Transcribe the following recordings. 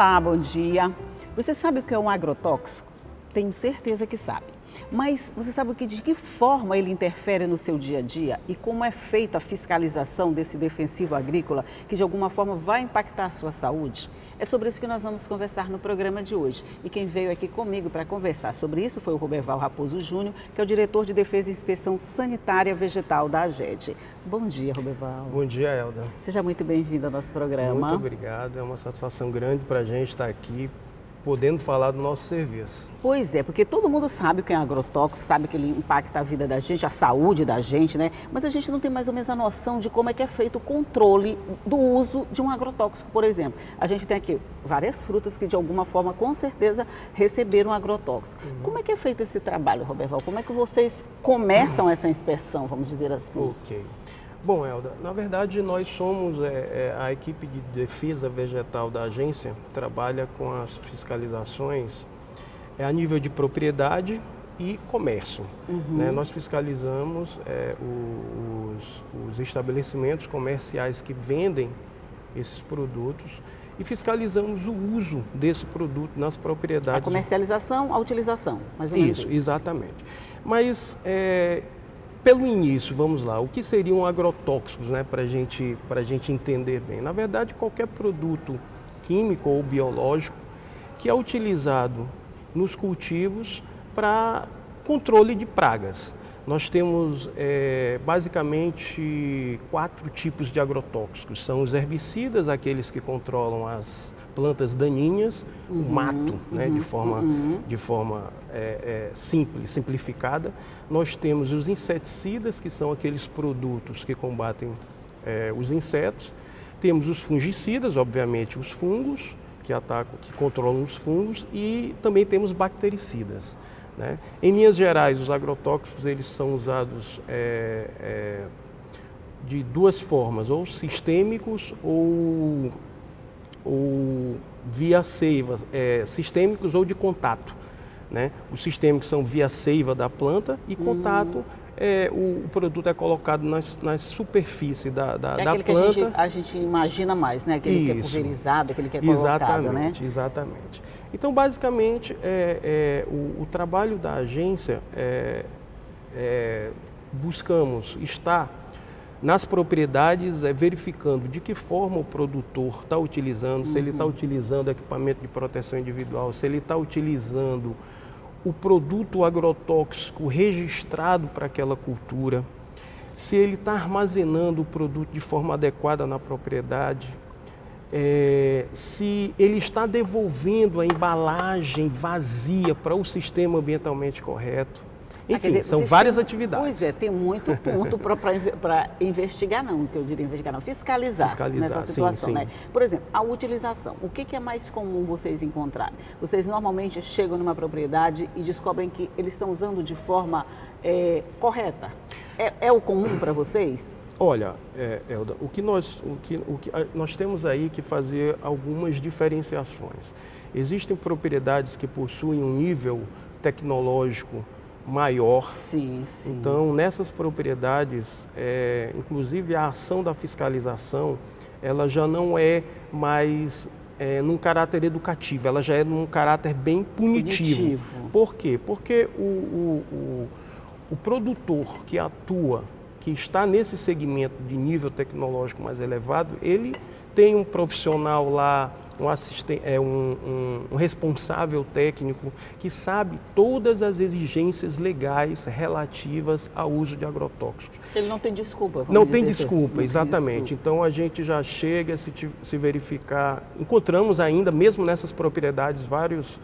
Olá, bom dia. Você sabe o que é um agrotóxico? Tenho certeza que sabe. Mas você sabe de que forma ele interfere no seu dia a dia e como é feita a fiscalização desse defensivo agrícola que de alguma forma vai impactar a sua saúde? É sobre isso que nós vamos conversar no programa de hoje. E quem veio aqui comigo para conversar sobre isso foi o Roberval Raposo Júnior, que é o diretor de Defesa e Inspeção Sanitária Vegetal da AGED. Bom dia, Roberval. Bom dia, Elda. Seja muito bem-vindo ao nosso programa. Muito obrigado, é uma satisfação grande para a gente estar aqui podendo falar do nosso serviço. Pois é, porque todo mundo sabe o que é agrotóxico, sabe que ele impacta a vida da gente, a saúde da gente, né? Mas a gente não tem mais ou menos a noção de como é que é feito o controle do uso de um agrotóxico, por exemplo. A gente tem aqui várias frutas que de alguma forma, com certeza, receberam agrotóxico. Como é que é feito esse trabalho, Roberval? Como é que vocês começam essa inspeção, vamos dizer assim? Ok. Bom, Elda, na verdade nós somos a equipe de defesa vegetal da agência, trabalha com as fiscalizações a nível de propriedade e comércio. Né? Nós fiscalizamos os estabelecimentos comerciais que vendem esses produtos e fiscalizamos o uso desse produto nas propriedades. A comercialização, a utilização, mais ou menos isso. Exatamente. Mas pelo início, vamos lá, o que seriam agrotóxicos, né, para a gente entender bem? Na verdade, qualquer produto químico ou biológico que é utilizado nos cultivos para controle de pragas. Nós temos basicamente 4 tipos de agrotóxicos. São os herbicidas, aqueles que controlam as plantas daninhas, o mato, né, de forma simplificada. Nós temos os inseticidas, que são aqueles produtos que combatem os insetos. Temos os fungicidas, obviamente, os fungos, que atacam, que controlam os fungos, e também temos bactericidas. Né? Em linhas gerais, os agrotóxicos eles são usados de duas formas, ou sistêmicos ou via seiva, sistêmicos ou de contato. Né? Os sistêmicos são via seiva da planta e contato, o produto é colocado na superfície da aquele planta. Que a gente imagina mais, né? Aquele que é pulverizado, aquele que é colocado, né? Exatamente. Então, basicamente, o trabalho da agência buscamos estar nas propriedades, verificando de que forma o produtor está utilizando, se ele está utilizando equipamento de proteção individual, se ele está utilizando o produto agrotóxico registrado para aquela cultura, se ele está armazenando o produto de forma adequada na propriedade, se ele está devolvendo a embalagem vazia para o sistema ambientalmente correto. Enfim, dizer, são várias atividades. Pois é, tem muito ponto para investigar, não, que eu diria investigar não, fiscalizar nessa situação. Sim. Né? Por exemplo, a utilização. O que é mais comum vocês encontrarem? Vocês normalmente chegam numa propriedade e descobrem que eles estão usando de correta. É o comum para vocês? Olha, Elda, o que nós temos aí que fazer algumas diferenciações. Existem propriedades que possuem um nível tecnológico maior. Sim. Então, nessas propriedades, inclusive a ação da fiscalização, ela já não é mais num caráter educativo, ela já é num caráter bem punitivo. Por quê? Porque o produtor que atua, que está nesse segmento de nível tecnológico mais elevado, ele tem um profissional lá, um responsável técnico que sabe todas as exigências legais relativas ao uso de agrotóxicos. Ele não tem desculpa. Não tem desculpa, exatamente. Então a gente já chega, se verificar, encontramos ainda, mesmo nessas propriedades, várias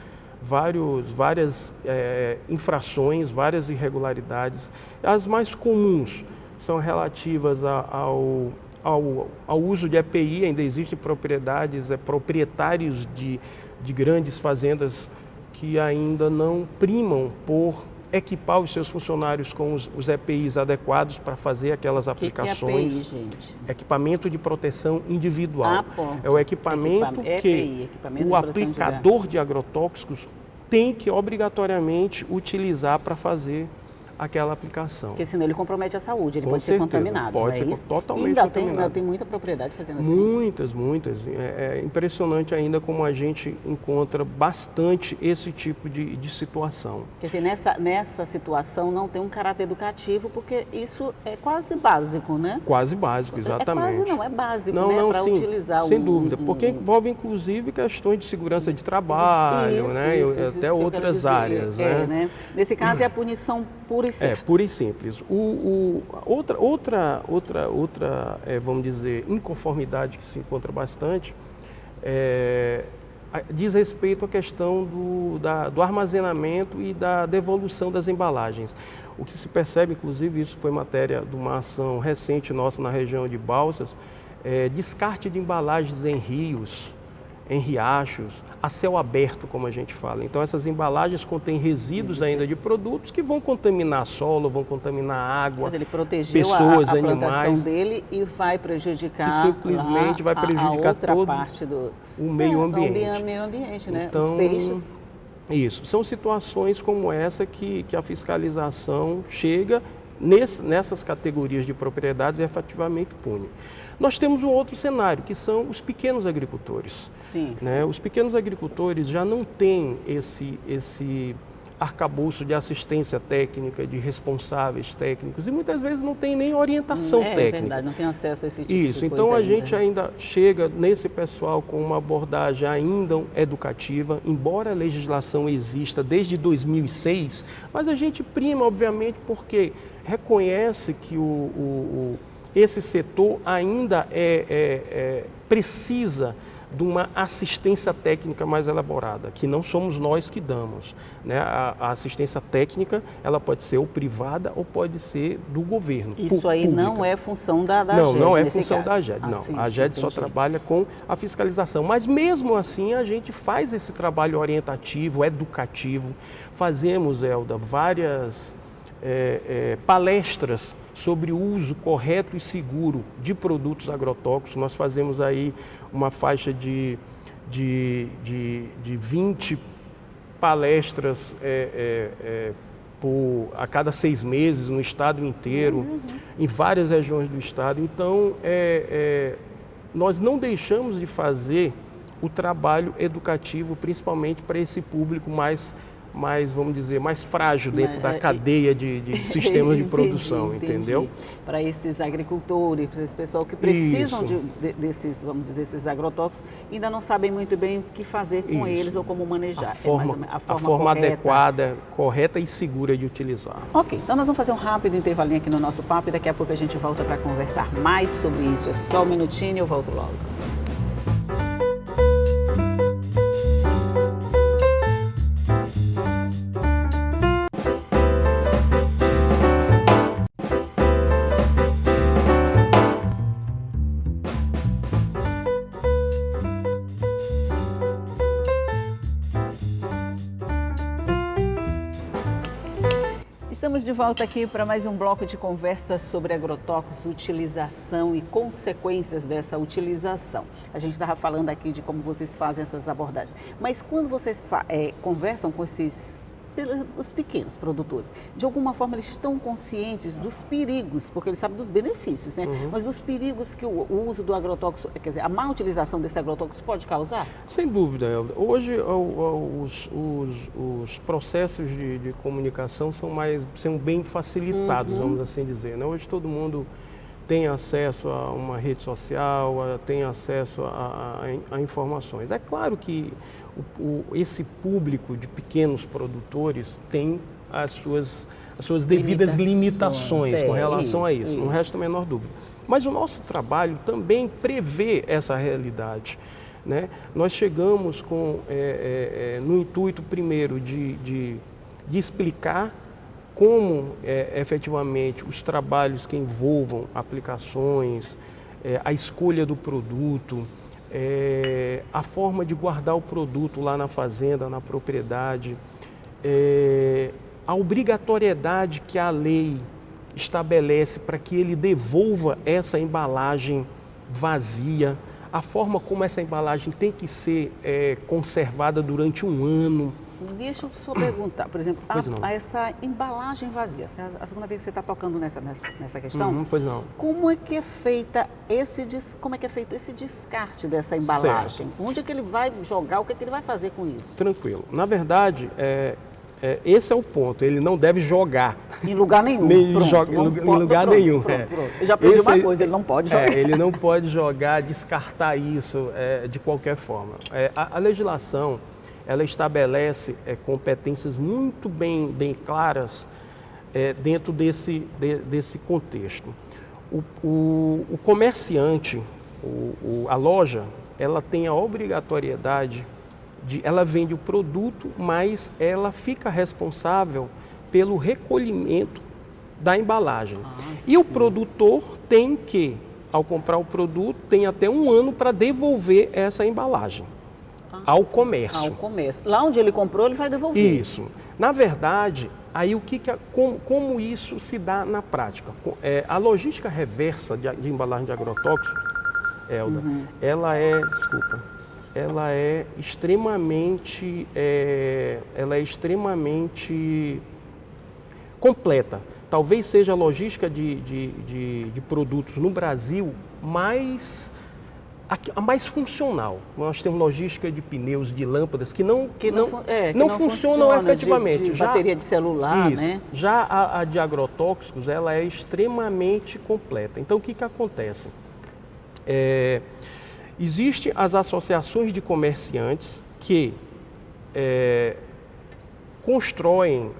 infrações, várias irregularidades. As mais comuns são relativas ao uso de EPI. Ainda existem propriedades, proprietários de grandes fazendas que ainda não primam por equipar os seus funcionários com os EPIs adequados para fazer aquelas aplicações. Que é EPI, gente? Equipamento de proteção individual. É o equipamento que o aplicador de agrotóxicos tem que obrigatoriamente utilizar para fazer aquela aplicação. Porque senão ele compromete a saúde, ele Com pode certeza, ser contaminado. pode ser isso? totalmente ainda contaminado. Tem muita propriedade fazendo assim. Muitas. É impressionante ainda como a gente encontra bastante esse tipo de situação. Quer dizer, nessa situação não tem um caráter educativo, porque isso é quase básico, né? Quase básico, exatamente. É quase não, é básico, não, né? Não, para sim, utilizar sem dúvida, porque envolve inclusive questões de segurança de trabalho, né? Até outras áreas, né? Nesse caso é a punição pura e simples. É, pura e simples. Outra vamos dizer, inconformidade que se encontra bastante diz respeito à questão do armazenamento e da devolução das embalagens. O que se percebe, inclusive, isso foi matéria de uma ação recente nossa na região de Balsas, descarte de embalagens em rios, em riachos, a céu aberto, como a gente fala. Então, essas embalagens contêm resíduos ainda de produtos que vão contaminar solo, vão contaminar água, mas ele protegeu pessoas, a animais. plantação dele e vai prejudicar e simplesmente vai prejudicar todo parte o meio ambiente. O meio ambiente, né? Então, os peixes. Isso. São situações como essa que a fiscalização chega nessas categorias de propriedades e efetivamente pune. Nós temos um outro cenário, que são os pequenos agricultores. Sim. Né? Os pequenos agricultores já não têm esse arcabouço de assistência técnica, de responsáveis técnicos, e muitas vezes não tem nem orientação técnica. É verdade, não tem acesso a esse tipo Isso, de coisa. então a gente ainda chega nesse pessoal com uma abordagem ainda educativa, embora a legislação exista desde 2006, mas a gente prima, obviamente, porque reconhece que esse setor ainda precisa de uma assistência técnica mais elaborada, que não somos nós que damos, né? A assistência técnica, ela pode ser ou privada ou pode ser do governo. Isso aí pública. Não é função da AGED. Não é função caso. da AGED, não. A AGED só trabalha com a fiscalização. Mas mesmo assim, a gente faz esse trabalho orientativo, educativo. Fazemos, Elda, várias palestras sobre o uso correto e seguro de produtos agrotóxicos. Nós fazemos aí uma faixa de 20 palestras a cada 6 meses no estado inteiro, em várias regiões do estado. Então, nós não deixamos de fazer o trabalho educativo, principalmente para esse público mais, vamos dizer, mais frágil dentro da cadeia de sistemas de produção, entendeu? Para esses agricultores, para esse pessoal que precisam desses, vamos dizer, esses agrotóxicos, ainda não sabem muito bem o que fazer com eles ou como manejar. A forma adequada, correta e segura de utilizar. Ok, então nós vamos fazer um rápido intervalinho aqui no nosso papo e daqui a pouco a gente volta para conversar mais sobre isso. É só um minutinho e eu volto logo. Estamos de volta aqui para mais um bloco de conversa sobre agrotóxicos, utilização e consequências dessa utilização. A gente estava falando aqui de como vocês fazem essas abordagens, mas quando vocês conversam com os pequenos produtores, de alguma forma eles estão conscientes dos perigos, porque eles sabem dos benefícios, né? Mas dos perigos que o uso do agrotóxico, quer dizer, a má utilização desse agrotóxico pode causar? Sem dúvida, Elda. Hoje os processos de comunicação são bem facilitados, vamos assim dizer, né? Hoje todo mundo tem acesso a uma rede social, tem acesso a informações. É claro que esse público de pequenos produtores tem as suas devidas limitações com relação a isso, não resta a menor dúvida. Mas o nosso trabalho também prevê essa realidade, né? Nós chegamos no intuito, primeiro, de explicar como efetivamente os trabalhos que envolvam aplicações, a escolha do produto, a forma de guardar o produto lá na fazenda, na propriedade, a obrigatoriedade que a lei estabelece para que ele devolva essa embalagem vazia, a forma como essa embalagem tem que ser conservada durante 1 ano, Deixa eu só perguntar, por exemplo, Pois não. essa embalagem vazia, a segunda vez que você está tocando nessa questão, Pois não. como é que é feita como é que é feito esse descarte dessa embalagem? Onde é que ele vai jogar, o que é que ele vai fazer com isso? Tranquilo. Na verdade, esse é o ponto, ele não deve jogar. Em lugar nenhum. Nem Pronto, joga em lugar nenhum. Pronto. Eu já aprendi uma coisa, ele não pode jogar. Ele não pode jogar, descartar isso de qualquer forma. A legislação, ela estabelece competências muito bem claras dentro desse contexto. O comerciante, a loja, ela tem a obrigatoriedade ela vende o produto, mas ela fica responsável pelo recolhimento da embalagem. E o produtor tem que, ao comprar o produto, tem até 1 ano para devolver essa embalagem ao comércio. Ao comércio. Lá onde ele comprou, ele vai devolver. Isso. Na verdade, aí como isso se dá na prática? A logística reversa de embalagem de agrotóxico, Elda, ela é extremamente completa. Talvez seja a logística de produtos no Brasil a mais funcional. Nós temos logística de pneus, de lâmpadas que não funcionam efetivamente. De bateria de celular, isso. Né? Já a de agrotóxicos, ela é extremamente completa. Então, o que acontece? Existem as associações de comerciantes que constroem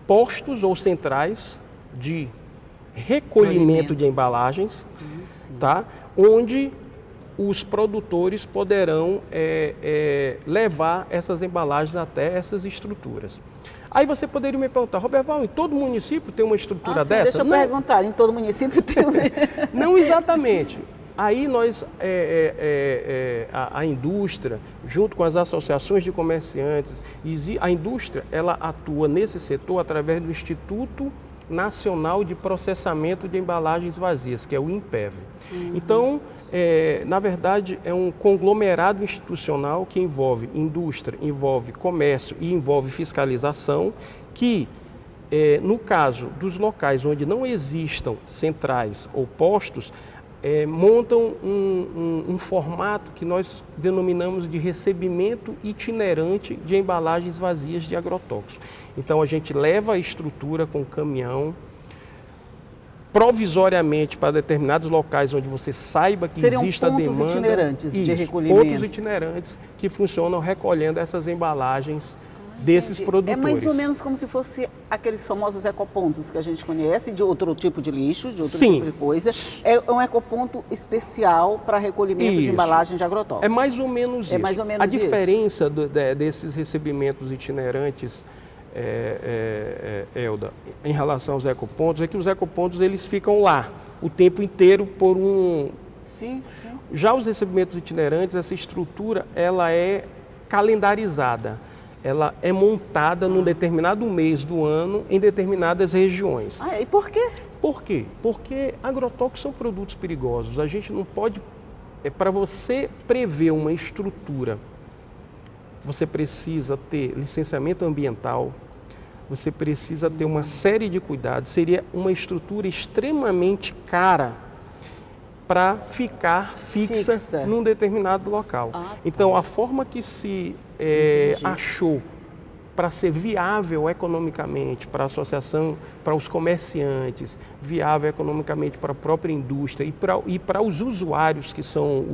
postos ou centrais de recolhimento de embalagens, tá? Onde os produtores poderão levar essas embalagens até essas estruturas. Aí você poderia me perguntar, Roberval, em todo município tem uma estrutura dessa? Deixa eu perguntar, em todo município tem uma... Não exatamente. Aí nós, a indústria, junto com as associações de comerciantes, a indústria ela atua nesse setor através do Instituto Nacional de Processamento de Embalagens Vazias, que é o INPEV. Então, na verdade, é um conglomerado institucional que envolve indústria, envolve comércio e envolve fiscalização, que, no caso dos locais onde não existam centrais ou postos, montam um formato que nós denominamos de recebimento itinerante de embalagens vazias de agrotóxicos. Então, a gente leva a estrutura com caminhão, provisoriamente para determinados locais onde você saiba que existe a demanda. Seriam pontos itinerantes de recolhimento. Pontos itinerantes que funcionam recolhendo essas embalagens desses produtores. É mais ou menos como se fosse aqueles famosos ecopontos que a gente conhece, de outro tipo de lixo, de outro tipo de coisa. É um ecoponto especial para recolhimento de embalagem de agrotóxicos. É mais ou menos isso. Mais ou menos a diferença desses recebimentos itinerantes, Elda, em relação aos ecopontos, é que os ecopontos eles ficam lá o tempo inteiro por um... Sim. Já os recebimentos itinerantes, essa estrutura, ela é calendarizada. Ela é montada num determinado mês do ano em determinadas regiões. E por quê? Por quê? Porque agrotóxicos são produtos perigosos. A gente não pode... para você prever uma estrutura, você precisa ter licenciamento ambiental, você precisa ter uma série de cuidados. Seria uma estrutura extremamente cara para ficar fixa num determinado local. Então, a forma que se achou para ser viável economicamente para a associação, para os comerciantes, viável economicamente para a própria indústria e para os usuários, que são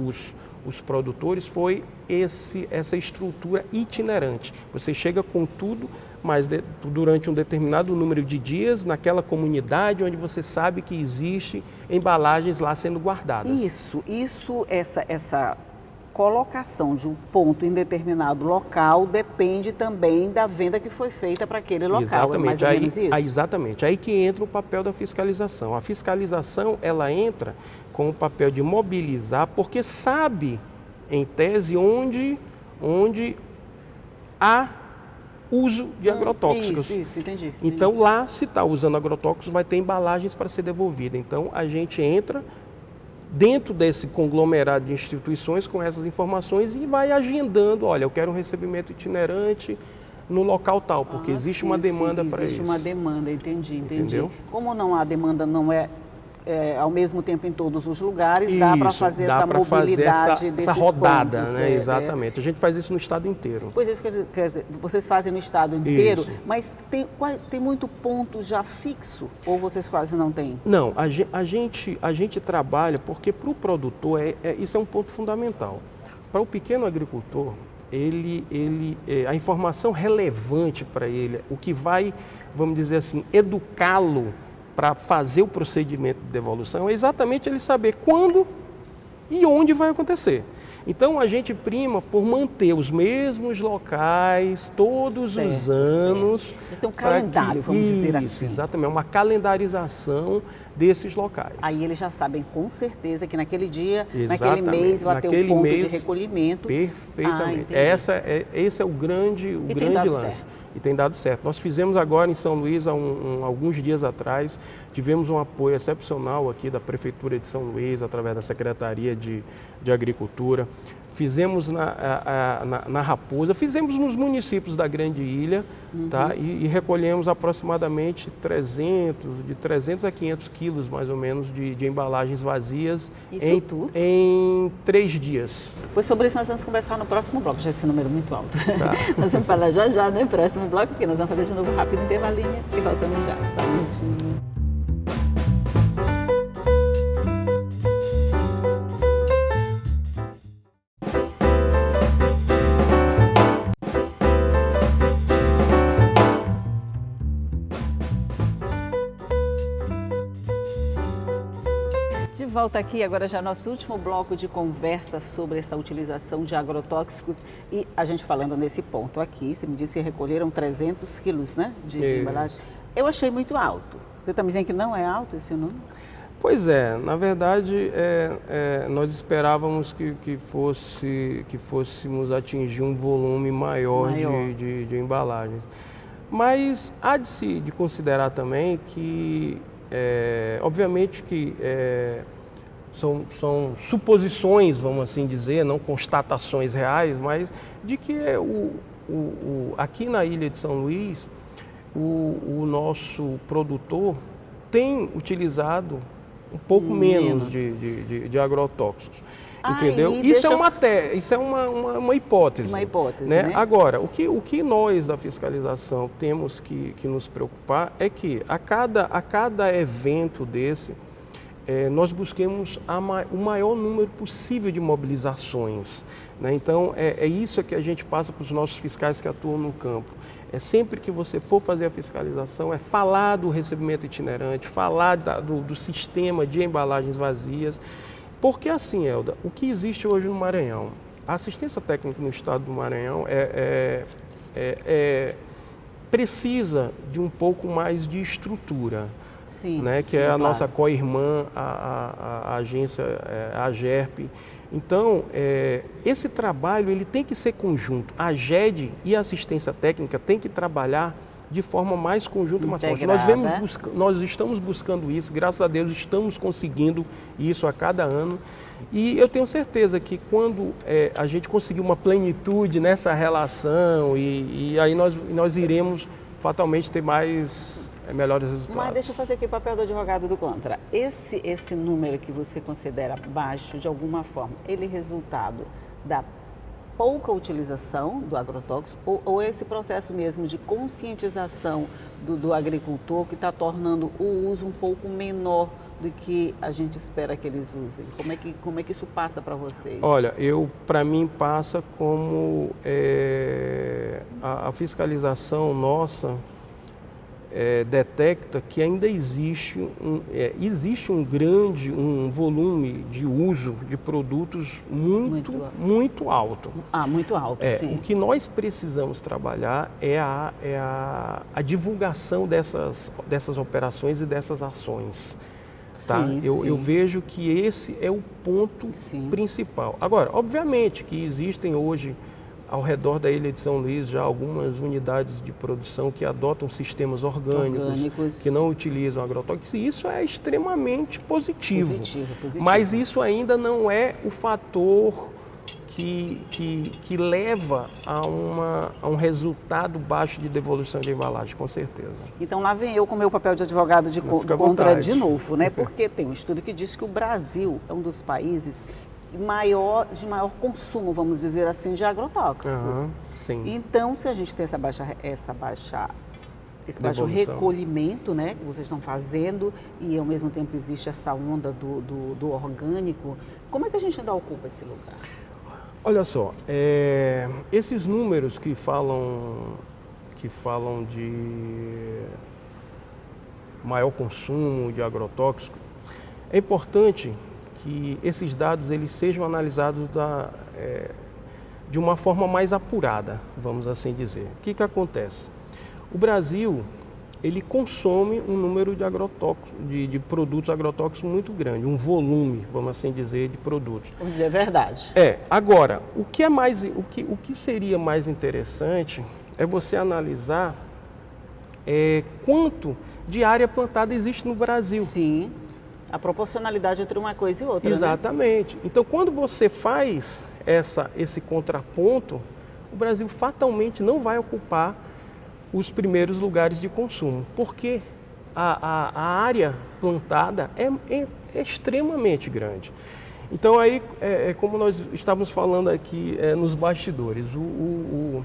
os produtores, foi essa estrutura itinerante. Você chega com tudo, mas durante um determinado número de dias, naquela comunidade onde você sabe que existe embalagens lá sendo guardadas. Essa colocação de um ponto em determinado local depende também da venda que foi feita para aquele local. Exatamente. É mais ou menos isso? Exatamente. Aí que entra o papel da fiscalização. A fiscalização, ela entra com o papel de mobilizar, porque sabe, em tese, onde há uso de agrotóxicos. Isso, entendi. Então, lá, se está usando agrotóxicos, vai ter embalagens para ser devolvida. Então, a gente entra dentro desse conglomerado de instituições com essas informações e vai agendando, olha, eu quero um recebimento itinerante no local tal, porque existe uma demanda para isso. Existe uma demanda, entendi. Entendeu? Como não há demanda, não é ao mesmo tempo em todos os lugares, Isso, dá para fazer essa mobilidade desses essa rodada, pontos, né? Exatamente. A gente faz isso no estado inteiro. Pois isso quer dizer, vocês fazem no estado inteiro, Isso. mas tem muito ponto já fixo ou vocês quase não têm? Não, a gente trabalha porque para o produtor isso é um ponto fundamental. Para o pequeno agricultor, a informação relevante para ele, o que vai, vamos dizer assim, educá-lo para fazer o procedimento de devolução é exatamente ele saber quando e onde vai acontecer. Então a gente prima por manter os mesmos locais todos os anos. Então um calendário, vamos dizer assim. Exatamente, uma calendarização desses locais. Aí eles já sabem com certeza que naquele dia, Exatamente. naquele mês vai ter um ponto de recolhimento. Perfeitamente. Esse é o grande lance. Certo. E tem dado certo. Nós fizemos agora em São Luís, alguns dias atrás, tivemos um apoio excepcional aqui da Prefeitura de São Luís, através da Secretaria de Agricultura. Fizemos na Raposa, fizemos nos municípios da Grande Ilha, tá? E recolhemos aproximadamente de 300 a 500 quilos, mais ou menos, de embalagens vazias em 3 dias. Pois sobre isso nós vamos conversar no próximo bloco, já esse número é muito alto. Tá. Nós vamos falar já no próximo bloco, porque nós vamos fazer de novo um rápido intervalinho e voltamos já. Só um minutinho. De volta aqui, agora já nosso último bloco de conversa sobre essa utilização de agrotóxicos e a gente falando nesse ponto aqui, você me disse que recolheram 300 quilos, né, de embalagem. Eu achei muito alto. Você está me dizendo que não é alto esse número? Pois é, na verdade nós esperávamos que fôssemos atingir um volume maior. De embalagens. Mas há de considerar também que, obviamente que são suposições, vamos assim dizer, não constatações reais, mas de que aqui na ilha de São Luís, o nosso produtor tem utilizado um pouco menos de agrotóxicos. Entendeu? Isso é uma hipótese. Uma hipótese, né? Agora, o que nós da fiscalização temos que nos preocupar é que a cada evento desse, nós busquemos o maior número possível de mobilizações. Né? Então, é isso que a gente passa para os nossos fiscais que atuam no campo. Sempre que você for fazer a fiscalização, falar do recebimento itinerante, falar do sistema de embalagens vazias. Porque assim, Elda, o que existe hoje no Maranhão? A assistência técnica no estado do Maranhão precisa de um pouco mais de estrutura. Sim, né, que a nossa co-irmã, a agência, a AGERP. Então, esse trabalho ele tem que ser conjunto. A GED e a assistência técnica têm que trabalhar de forma mais conjunta e mais forte. Nós estamos buscando isso, graças a Deus estamos conseguindo isso a cada ano. E eu tenho certeza que quando a gente conseguir uma plenitude nessa relação, e aí nós iremos fatalmente ter melhores resultados. Mas deixa eu fazer aqui o papel do advogado do contra. Esse número que você considera baixo, de alguma forma, ele é resultado da pouca utilização do agrotóxico ou esse processo mesmo de conscientização do agricultor que está tornando o uso um pouco menor do que a gente espera que eles usem? Como é que isso passa para vocês? Olha, para mim passa como a fiscalização nossa detecta que ainda existe um volume de uso de produtos muito alto. Muito alto, sim. O que nós precisamos trabalhar é a divulgação dessas operações e dessas ações. Tá? Eu vejo que esse é o ponto principal. Agora, obviamente que existem hoje ao redor da ilha de São Luís, já algumas unidades de produção que adotam sistemas orgânicos. Que não utilizam agrotóxicos, e isso é extremamente positivo. Positivo. Mas isso ainda não é o fator que leva a um resultado baixo de devolução de embalagem, com certeza. Então lá vem eu com o meu papel de advogado contra de novo, né? Porque tem um estudo que diz que o Brasil é um dos países de maior consumo, vamos dizer assim, de agrotóxicos. Sim. Então, se a gente tem esse baixo recolhimento, né, que vocês estão fazendo, e ao mesmo tempo existe essa onda do orgânico, como é que a gente ainda ocupa esse lugar? Olha só, esses números que falam de maior consumo de agrotóxico, é importante que esses dados eles sejam analisados de uma forma mais apurada, vamos assim dizer. O que acontece? O Brasil, ele consome um número de agrotóxicos, de produtos agrotóxicos muito grande, um volume, vamos assim dizer, de produtos. Vamos dizer a verdade. Agora, o que seria mais interessante é você analisar quanto de área plantada existe no Brasil. Sim. A proporcionalidade entre uma coisa e outra. Exatamente. Né? Então, quando você faz esse contraponto, o Brasil fatalmente não vai ocupar os primeiros lugares de consumo, porque a área plantada é extremamente grande. Então, aí, como nós estávamos falando aqui nos bastidores, o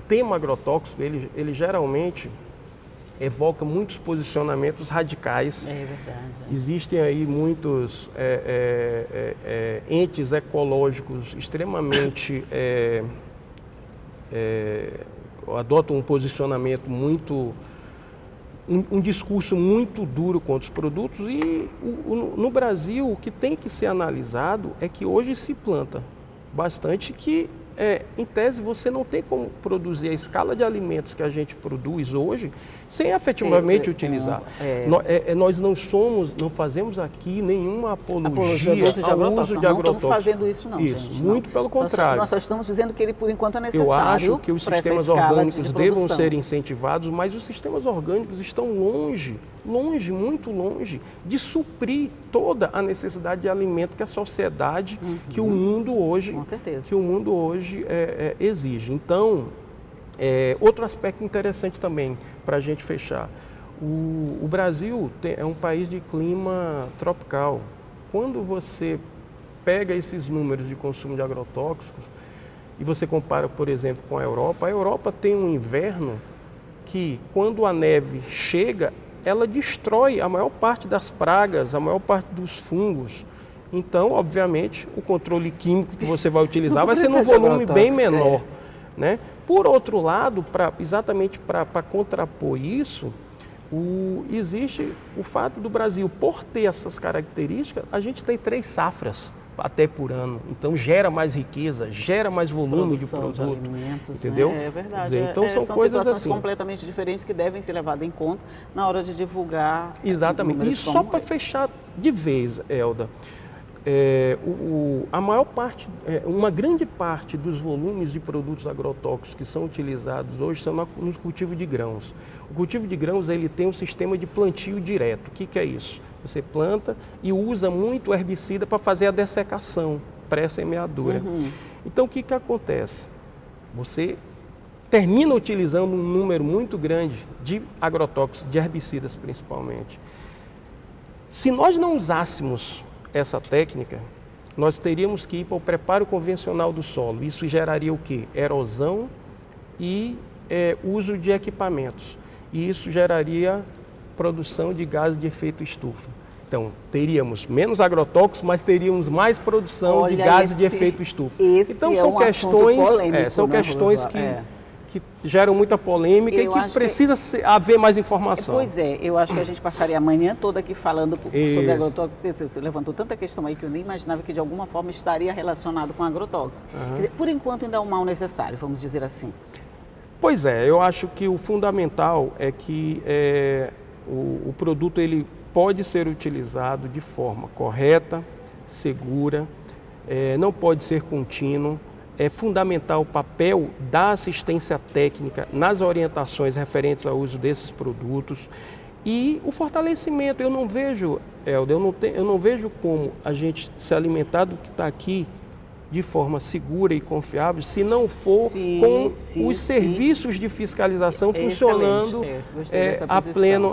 tema agrotóxico, ele geralmente evoca muitos posicionamentos radicais. É verdade. Existem aí muitos entes ecológicos extremamente adotam um posicionamento muito, um discurso muito duro contra os produtos, e no Brasil o que tem que ser analisado é que hoje se planta bastante que em tese, você não tem como produzir a escala de alimentos que a gente produz hoje sem efetivamente utilizar. Nós não fazemos aqui nenhuma apologia ao uso de agrotóxicos. Não estamos fazendo isso não, gente. Não. Muito pelo contrário. Nós só estamos dizendo que ele, por enquanto, é necessário. Eu acho que os sistemas orgânicos devam ser incentivados, mas os sistemas orgânicos estão longe, muito longe, de suprir toda a necessidade de alimento que a sociedade, que o mundo hoje, exige. Então, outro aspecto interessante também para a gente fechar. O Brasil é um país de clima tropical. Quando você pega esses números de consumo de agrotóxicos e você compara, por exemplo, com a Europa tem um inverno que, quando a neve chega, ela destrói a maior parte das pragas, a maior parte dos fungos. Então, obviamente, o controle químico que você vai utilizar vai ser num volume bem menor. Né? Por outro lado, exatamente para contrapor isso, existe o fato do Brasil, por ter essas características, a gente tem 3 safras até por ano. Então, gera mais riqueza, gera mais volume de produto. De alimentos, entendeu? É verdade. Então, são coisas situações assim completamente diferentes que devem ser levadas em conta na hora de divulgar. Exatamente. E só para fechar de vez, Elda, a maior parte, uma grande parte dos volumes de produtos agrotóxicos que são utilizados hoje são no cultivo de grãos. O cultivo de grãos ele tem um sistema de plantio direto. O que é isso? Você planta e usa muito herbicida para fazer a dessecação pré-semeadura. Então, o que acontece? Você termina utilizando um número muito grande de agrotóxicos, de herbicidas principalmente. Se nós não usássemos essa técnica, nós teríamos que ir para o preparo convencional do solo. Isso geraria o quê? Erosão e uso de equipamentos. E isso geraria produção de gases de efeito estufa. Então, teríamos menos agrotóxicos, mas teríamos mais produção de gases de efeito estufa. Então, são questões que geram muita polêmica e que precisa haver mais informação. Pois eu acho que a gente passaria a manhã toda aqui falando sobre agrotóxico. Você levantou tanta questão aí que eu nem imaginava que de alguma forma estaria relacionado com agrotóxico. Quer dizer, por enquanto ainda é um mal necessário, vamos dizer assim. Pois eu acho que o fundamental é que o produto ele pode ser utilizado de forma correta, segura, não pode ser contínuo. é fundamental o papel da assistência técnica nas orientações referentes ao uso desses produtos e o fortalecimento. Eu não vejo, Helder, eu não vejo como a gente se alimentar do que está aqui de forma segura e confiável, se não for com os serviços de fiscalização funcionando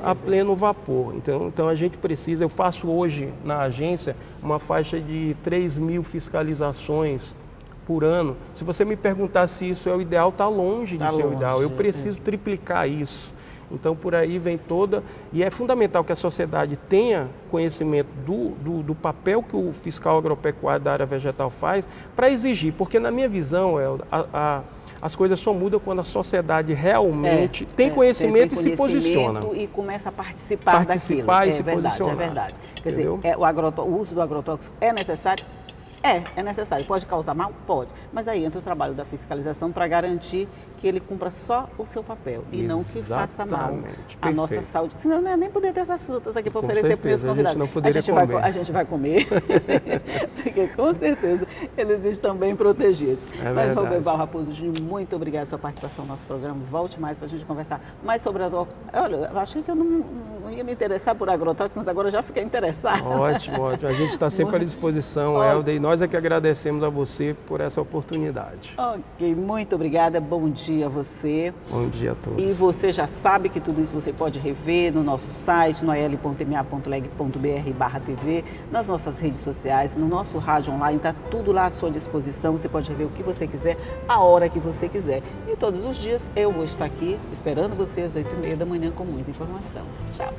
a pleno vapor. Então a gente precisa, eu faço hoje na agência uma faixa de 3.000 fiscalizações por ano. Se você me perguntar se isso é o ideal, está longe de ser o ideal. Eu preciso triplicar isso. Então, por aí vem toda... E é fundamental que a sociedade tenha conhecimento do papel que o fiscal agropecuário da área vegetal faz para exigir. Porque, na minha visão, as coisas só mudam quando a sociedade realmente tem conhecimento e se posiciona. E começa a participar daquilo. E se posicionar. É verdade. Quer dizer, o uso do agrotóxico é necessário? É necessário. Pode causar mal? Pode. Mas aí entra o trabalho da fiscalização para garantir que ele cumpra só o seu papel e não que faça mal à nossa saúde. Senão eu não ia nem poder ter essas frutas aqui para oferecer para os meus convidados. A gente vai comer, porque com certeza eles estão bem protegidos. Mas, Roberval Raposo Júnior, muito obrigado pela sua participação no nosso programa. Volte mais para a gente conversar mais sobre agrotóxicos. Olha, eu achei que eu não ia me interessar por agrotóxicos, mas agora eu já fiquei interessada. Ótimo. A gente está sempre à disposição, Helder, e nós é que agradecemos a você por essa oportunidade. Ok, muito obrigada. Bom dia a você. Bom dia a todos. E você já sabe que tudo isso você pode rever no nosso site, noel.ma.leg.br/tv, nas nossas redes sociais, no nosso rádio online, está tudo lá à sua disposição. Você pode rever o que você quiser, a hora que você quiser. E todos os dias eu vou estar aqui esperando você às 8h30 da manhã com muita informação. Tchau.